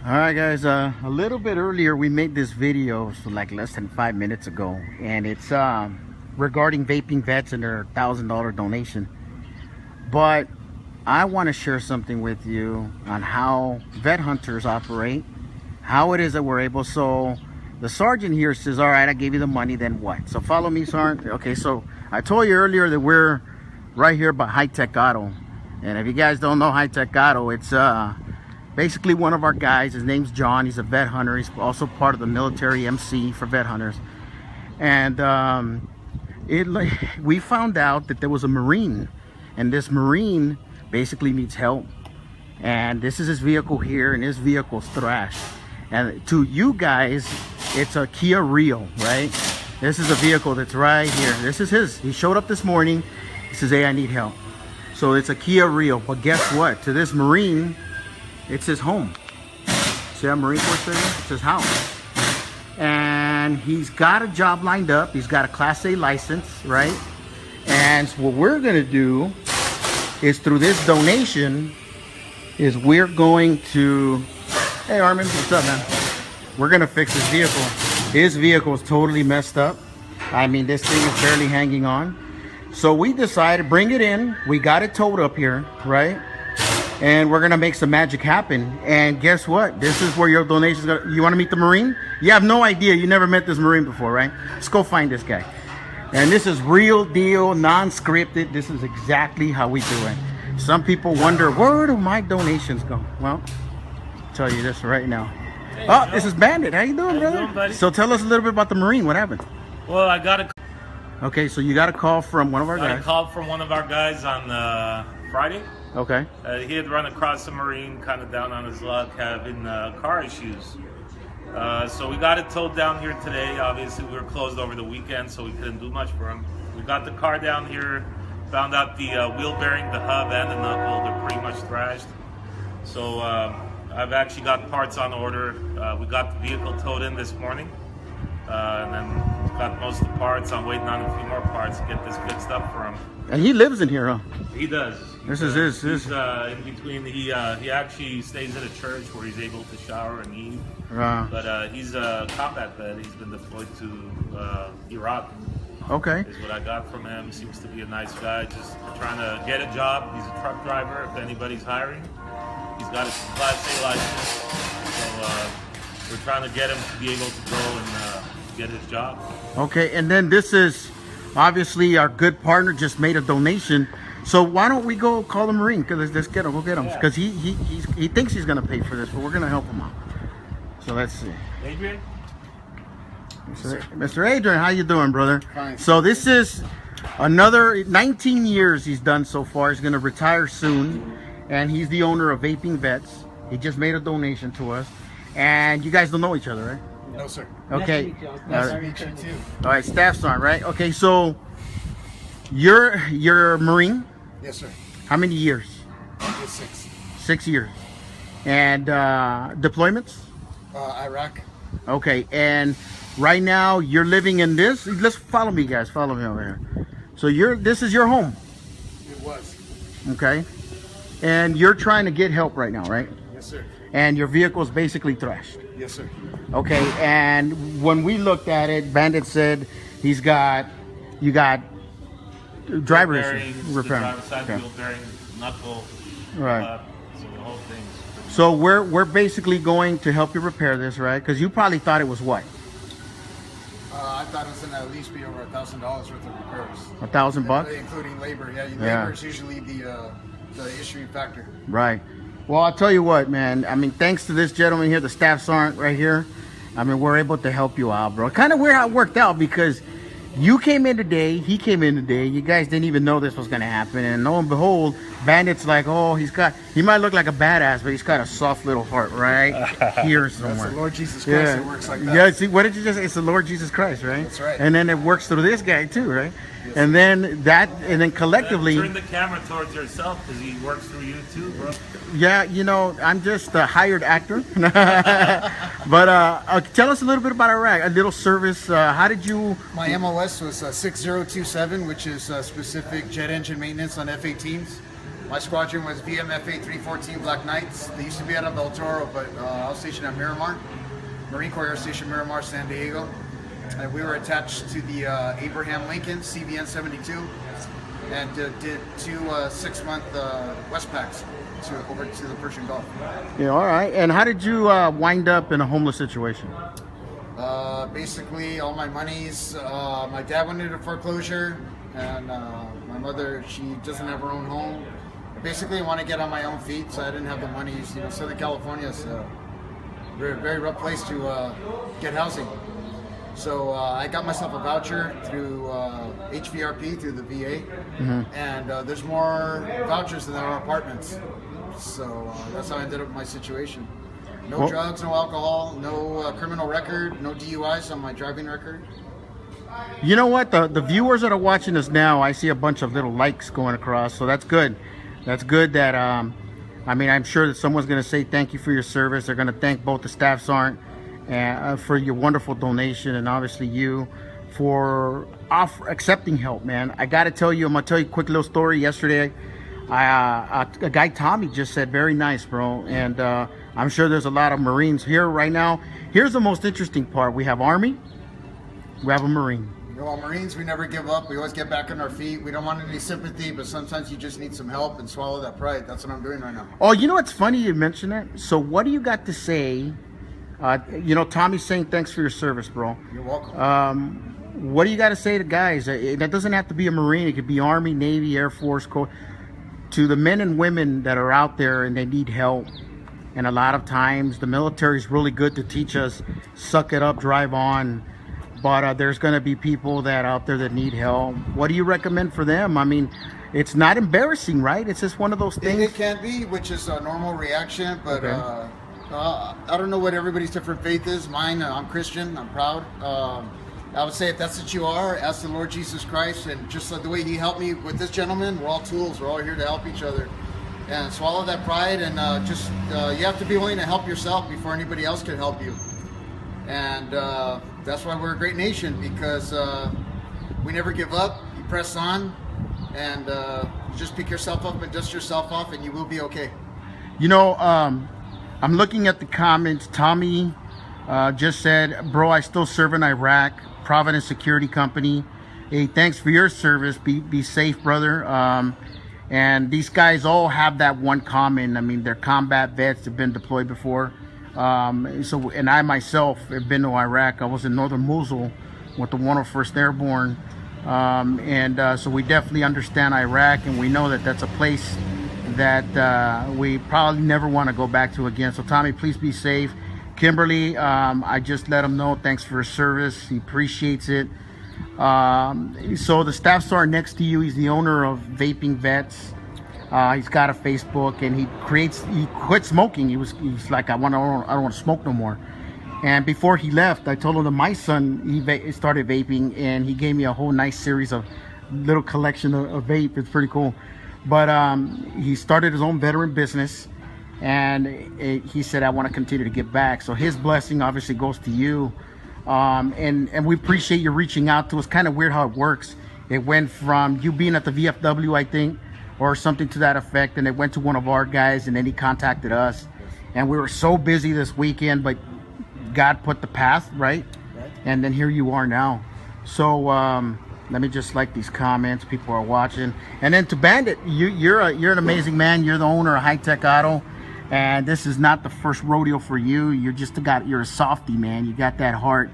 All right, guys. A little bit earlier, we made this video, so like less than 5 minutes ago, and it's regarding vaping vets and their $1,000 donation. But I want to share something with you on how vet hunters operate, how it is that we're able. So the sergeant here says, "All right, I gave you the money. Then what?" So follow me, sergeant. Okay. So I told you earlier that we're right here by High Tech Auto, and if you guys don't know High Tech Auto, it's basically one of our guys. His name's John. He's a vet hunter. He's also part of the military MC for vet hunters. And we found out that there was a Marine, and this Marine basically needs help. And this is his vehicle here, and his vehicle's thrashed. And to you guys, it's a Kia Rio, right? This is a vehicle that's right here. This is his. He showed up this morning. He says, "Hey, I need help." So it's a Kia Rio. But guess what? To this Marine, it's his home. See that Marine Corps there? It's his house. And he's got a job lined up. He's got a Class A license, right? And so what we're going to do is, through this donation, is we're going to... Hey, Armin, what's up, man? We're going to fix his vehicle. His vehicle is totally messed up. I mean, this thing is barely hanging on. So we decided, bring it in. We got it towed up here, right? And we're gonna make some magic happen. And guess what? This is where your donation's gonna... You want to meet the Marine? You have no idea. You never met this Marine before, right? Let's go find this guy. And this is real deal, non-scripted. This is exactly how we do it. Some people wonder, where do my donations go? Well, I'll tell you this right now. Hey, oh, Joe. This is Bandit. How you doing, brother? Doing, buddy? So tell us a little bit about the Marine. What happened? Well, I got a... Okay, so you got a call from one of our guys. I called from one of our guys on Friday. Okay. He had run across a Marine kind of down on his luck, having car issues. So we got it towed down here today. Obviously, we were closed over the weekend, so we couldn't do much for him. We got the car down here, found out the wheel bearing, the hub, and the knuckle, they're pretty much thrashed. So I've actually got parts on order. We got the vehicle towed in this morning, and then got most of the parts. I'm waiting on a few more parts to get this fixed up for him. And he lives in here, huh? He does. This is his. He's in between. He actually stays at a church where he's able to shower and eat. But he's a combat vet. He's been deployed to Iraq. Okay. Is what I got from him. Seems to be a nice guy. Just trying to get a job. He's a truck driver. If anybody's hiring, he's got his Class A license. So we're trying to get him to be able to go and get his job. Okay. And then this is obviously our good partner just made a donation. So why don't we go call the Marine? Because let's get him. Go get him. Because he thinks he's going to pay for this, but we're going to help him out. So let's see. Adrian? Mr. Adrian, how you doing, brother? Fine. So this is another 19 years he's done so far. He's going to retire soon. And he's the owner of Vaping Vets. He just made a donation to us. And you guys don't know each other, right? No, sir. Okay. Nice to meet you, too. All right, staff sergeant, right? Okay, so you're a Marine? Yes, sir. How many years? 6. 6 years. And deployments? Iraq. Okay, and right now you're living in this. Let's follow me, guys. Follow me over here. So this is your home. It was. Okay. And you're trying to get help right now, right? Yes, sir. And your vehicle is basically thrashed. Yes, sir. Okay, and when we looked at it, Bandit said you got driver issues. Repair. Side wheel bearing, knuckle. Right. So the whole thing. So we're basically going to help you repair this, right? Because you probably thought it was what? I thought it was going to at least be over $1,000 worth of repairs. $1,000? Including labor. Yeah, labor is usually the issuing factor. Right. Well, I'll tell you what, man. I mean, thanks to this gentleman here, the staff sergeant right here, I mean, we're able to help you out, bro. Kind of weird how it worked out because you came in today, he came in today. You guys didn't even know this was going to happen. And lo and behold, Bandit's like, oh, he might look like a badass, but he's got a soft little heart right here somewhere. That's the Lord Jesus Christ. It works like that. Yeah, see, what did you just say? It's the Lord Jesus Christ, right? That's right. And then it works through this guy too, right? Yes, and then collectively... Turn the camera towards yourself because he works through you too, bro. Yeah, you know, I'm just a hired actor. But tell us a little bit about Iraq, a little service. How did you... My MOS was 6027, which is specific jet engine maintenance on F-18s. My squadron was VMFA 314 Black Knights. They used to be out of El Toro, but I was stationed at Miramar, Marine Corps Air Station Miramar, San Diego. And we were attached to the Abraham Lincoln CVN 72 and did two 6-month Westpacks over to the Persian Gulf. Yeah, all right. And how did you wind up in a homeless situation? Basically, all my monies. My dad went into foreclosure, and my mother, she doesn't have her own home. Basically, I want to get on my own feet, so I didn't have the money. You know, Southern California is a very rough place to get housing. So I got myself a voucher through HVRP, through the VA, and there's more vouchers than there are apartments. So that's how I ended up in my situation. No drugs, no alcohol, no criminal record, no DUIs on my driving record. You know what? The viewers that are watching us now, I see a bunch of little likes going across, so that's good. That's good that, I mean, I'm sure that someone's going to say thank you for your service. They're going to thank both the Staff Sergeant for your wonderful donation, and obviously you for accepting help, man. I got to tell you, I'm going to tell you a quick little story. Yesterday, a guy, Tommy, just said, very nice, bro. And I'm sure there's a lot of Marines here right now. Here's the most interesting part. We have Army, we have a Marine. You know, Marines, we never give up. We always get back on our feet. We don't want any sympathy, but sometimes you just need some help and swallow that pride. That's what I'm doing right now. Oh, you know what's funny you mentioned that? So what do you got to say? You know, Tommy's saying thanks for your service, bro. You're welcome. What do you got to say to guys? That doesn't have to be a Marine. It could be Army, Navy, Air Force, to the men and women that are out there and they need help. And a lot of times the military is really good to teach us, suck it up, drive on. But there's going to be people that out there that need help. What do you recommend for them? I mean, it's not embarrassing, right? It's just one of those things. It can be, which is a normal reaction. But okay. I don't know what everybody's different faith is. Mine, I'm Christian. I'm proud. I would say if that's what you are, ask the Lord Jesus Christ. And just like the way he helped me with this gentleman, we're all tools. We're all here to help each other. And swallow that pride. And you have to be willing to help yourself before anybody else can help you. And that's why we're a great nation, because we never give up. You press on, and just pick yourself up and dust yourself off, and you will be okay. You know, I'm looking at the comments. Tommy just said, bro, I still serve in Iraq, Providence Security Company. Hey, thanks for your service. Be safe, brother. And these guys all have that one common. I mean, they're combat vets. They've been deployed before. And I myself have been to Iraq. I was in northern Mosul with the 101st Airborne. So we definitely understand Iraq, and we know that that's a place that we probably never want to go back to again. So Tommy, please be safe. Kimberly, I just let him know thanks for his service. He appreciates it. So the Staff Sergeant next to you, he's the owner of Vaping Vets. He's got a Facebook, and he quit smoking. He's like, I don't want to smoke no more. And before he left, I told him that my son, he started vaping, and he gave me a whole nice series of little collection of vape. It's pretty cool. But he started his own veteran business, and he said, I want to continue to give back. So his blessing obviously goes to you. And we appreciate you reaching out to us. Kind of weird how it works. It went from you being at the VFW, I think, or something to that effect, and it went to one of our guys, and then he contacted us. And we were so busy this weekend, but God put the path, right? And then here you are now. So let me just like these comments. People are watching. And then to Bandit, you're an amazing man. You're the owner of High Tech Auto, and this is not the first rodeo for you. You're a softie, man. You got that heart.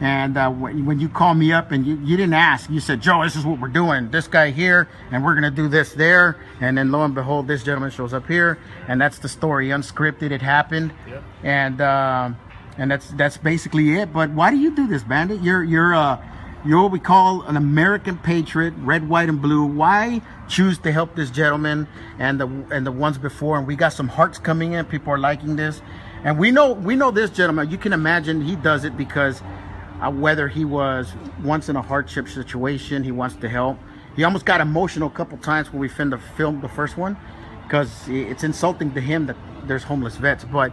And when you call me up and you didn't ask, you said, Joe, this is what we're doing. This guy here, and we're going to do this there. And then lo and behold, this gentleman shows up here. And that's the story. Unscripted, it happened. Yep. And that's basically it. But why do you do this, Bandit? You're what we call an American patriot, red, white, and blue. Why choose to help this gentleman and the ones before? And we got some hearts coming in. People are liking this. And we know this gentleman. You can imagine he does it because whether he was once in a hardship situation, he wants to help. He almost got emotional a couple times when we filmed the first one, because it's insulting to him that there's homeless vets. But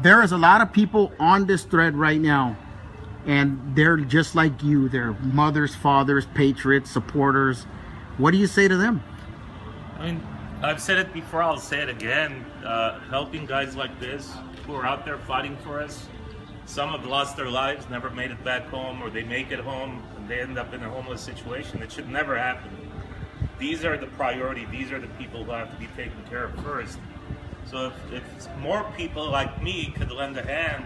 there is a lot of people on this thread right now, and they're just like you. They're mothers, fathers, patriots, supporters. What do you say to them? I mean, I've said it before, I'll say it again. Helping guys like this who are out there fighting for us. Some have lost their lives, never made it back home, or they make it home and they end up in a homeless situation. It should never happen. These are the priority. These are the people who have to be taken care of first. So if more people like me could lend a hand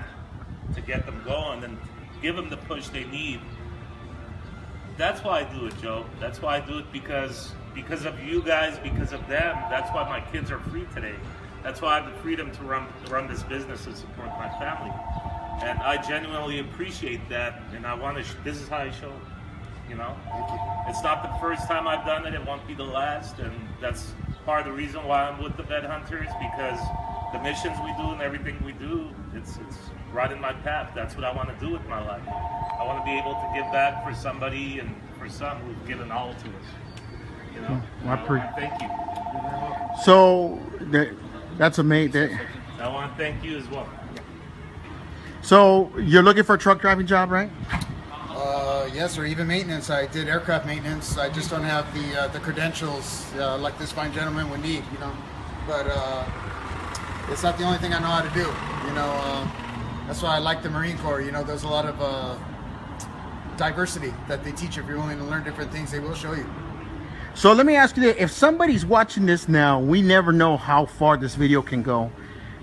to get them going and give them the push they need, that's why I do it, Joe. That's why I do it, because of you guys, because of them. That's why my kids are free today. That's why I have the freedom to run this business and support my family. And I genuinely appreciate that. And I want to. This is how I show. You know, Thank you. it's not the first time I've done it. It won't be the last. And that's part of the reason why I'm with the Vethunters, because the missions we do and everything we do, it's right in my path. That's what I want to do with my life. I want to be able to give back for somebody and for some who've given all to us. You know, thank you. So that's amazing. I want to thank you as well. So you're looking for a truck driving job, right? Yes, or even maintenance. I did aircraft maintenance. I just don't have the credentials like this fine gentleman would need, you know. But it's not the only thing I know how to do, you know. That's why I like the Marine Corps. You know, there's a lot of diversity that they teach. If you're willing to learn different things, they will show you. So let me ask you this. If somebody's watching this now, we never know how far this video can go.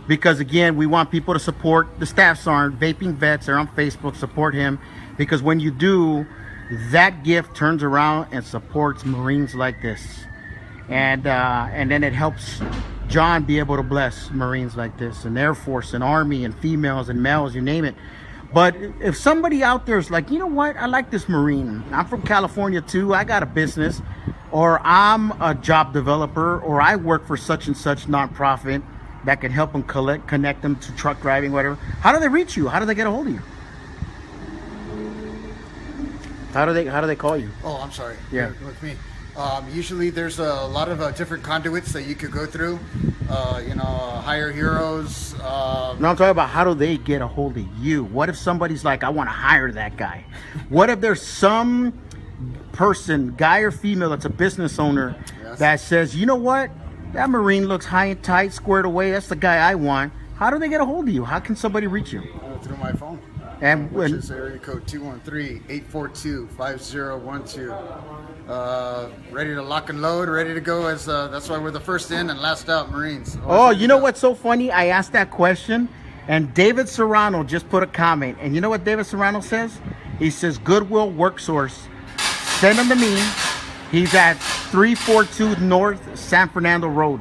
Because again, we want people to support the staffs aren't Vaping Vets. They're on Facebook. Support him, because when you do, that gift turns around and supports Marines like this, and then it helps John be able to bless Marines like this, and Air Force and Army and females and males, you name it. But if somebody out there is like, you know what, I like this Marine. I'm from California too. I got a business, or I'm a job developer, or I work for such and such nonprofit that can help them connect them to truck driving, whatever. How do they reach you? How do they get a hold of you? How do they call you? Oh, I'm sorry. Yeah. With me. Usually there's a lot of different conduits that you could go through. You know, Hire Heroes. No, I'm talking about how do they get a hold of you? What if somebody's like, I want to hire that guy? What if there's some person, guy or female, that's a business owner, Yes. that says, you know what? That Marine looks high and tight, squared away. That's the guy I want. How do they get a hold of you? How can somebody reach you? Through my phone. And Which is area code 213-842-5012. Ready to lock and load, ready to go. As that's why we're the first in and last out Marines. oh, you know what's so funny? I asked that question, and David Serrano just put a comment. And you know what David Serrano says? He says, Goodwill Work Source. Send him to me. He's at 342 North San Fernando Road.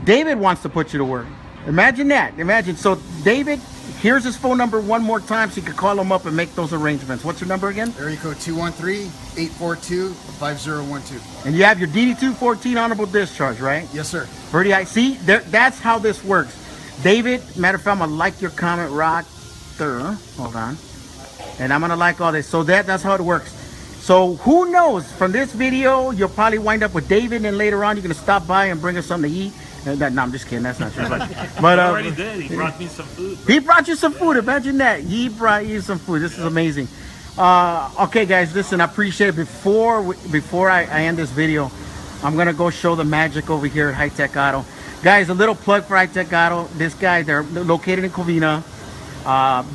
David wants to put you to work. Imagine that. Imagine. So, David, here's his phone number one more time so you can call him up and make those arrangements. What's your number again? Area code 213-842-5012. And you have your DD-214 honorable discharge, right? Yes, sir. Pretty high. See, that's how this works. David, matter of fact, I'm going to like your comment right there. Hold on. And I'm going to like all this. So that's how it works. So who knows? From this video, you'll probably wind up with David, and later on, you're going to stop by and bring us something to eat. No, I'm just kidding. That's not true. But I already did. He brought me some food. He brought you some food. Imagine that. He brought you some food. This is amazing. Okay, guys, listen, I appreciate it. Before I end this video, I'm going to go show the magic over here at High Tech Auto. Guys, a little plug for High Tech Auto. This guy, they're located in Covina.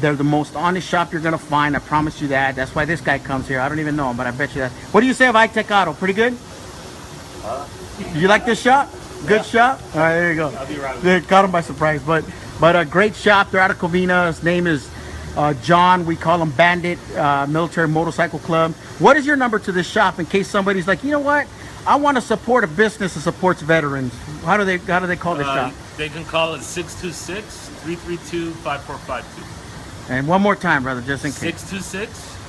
They're the most honest shop you're going to find. I promise you that. That's why this guy comes here. I don't even know him, but I bet you that. What do you say of High Tech Auto? Pretty good? You like this shop? Good shop? All right, there you go. I'll be right with They caught him by surprise, but a great shop. They're out of Covina. His name is John. We call him Bandit Military Motorcycle Club. What is your number to this shop in case somebody's like, you know what? I want to support a business that supports veterans. How do they call this shop? They can call it 626-332-5452. And one more time, brother, just in case.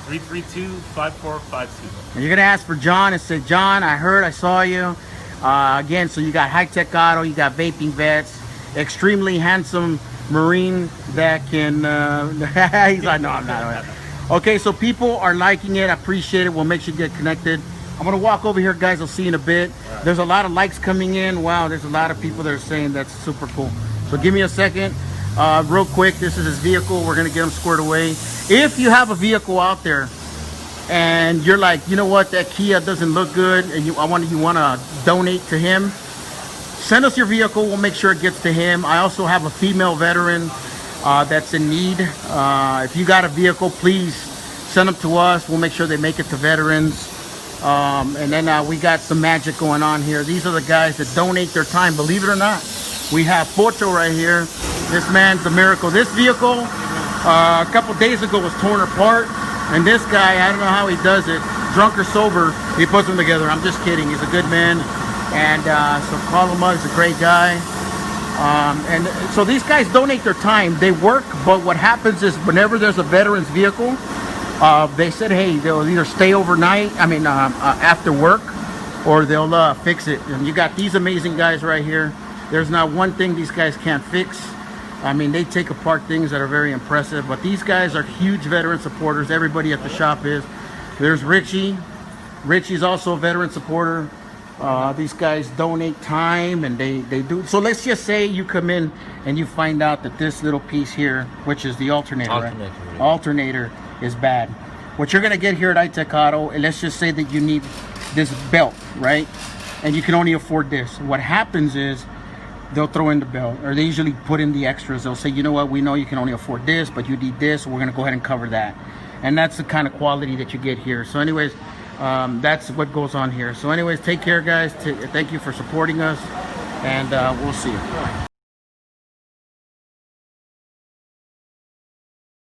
626-332-5452. And you're gonna ask for John and say, John, I heard, I saw you. Again, so you got High Tech Auto, you got Vaping Vets, extremely handsome Marine that can. He's like, no, I'm not. Okay, so people are liking it. I appreciate it. We'll make sure you get connected. I'm gonna walk over here, guys. I'll see you in a bit. There's a lot of likes coming in. Wow, there's a lot of people that are saying that's super cool. So give me a second. Real quick, this is his vehicle. We're gonna get him squared away. If you have a vehicle out there and you're like, you know what, that Kia doesn't look good, and you want to donate to him, send us your vehicle. We'll make sure it gets to him. I also have a female veteran that's in need. If you got a vehicle, please send them to us. We'll make sure they make it to veterans. And then we got some magic going on here. These are the guys that donate their time. Believe it or not, we have Pocho right here. This man's a miracle. This vehicle a couple days ago was torn apart, and this guy, I don't know how he does it, drunk or sober, he puts them together. I'm just kidding. He's a good man, and so call him up. He's a great guy. And so these guys donate their time. They work, but what happens is whenever there's a veteran's vehicle, they said, hey, they'll either stay overnight, after work, or they'll fix it. And you got these amazing guys right here. There's not one thing these guys can't fix. I mean, they take apart things that are very impressive, but these guys are huge veteran supporters. Everybody at the shop is. There's Richie. Richie's also a veteran supporter. These guys donate time, and they do. So let's just say you come in and you find out that this little piece here, which is the alternator, right? Alternator is bad. What you're gonna get here at iTech Auto, and let's just say that you need this belt, right? And you can only afford this. What happens is they'll throw in the belt, or they usually put in the extras. They'll say, you know what, we know you can only afford this, but you need this, so we're gonna go ahead and cover that. And that's the kind of quality that you get here. So anyways, that's what goes on here. So anyways, take care, guys. Thank you for supporting us, and we'll see you.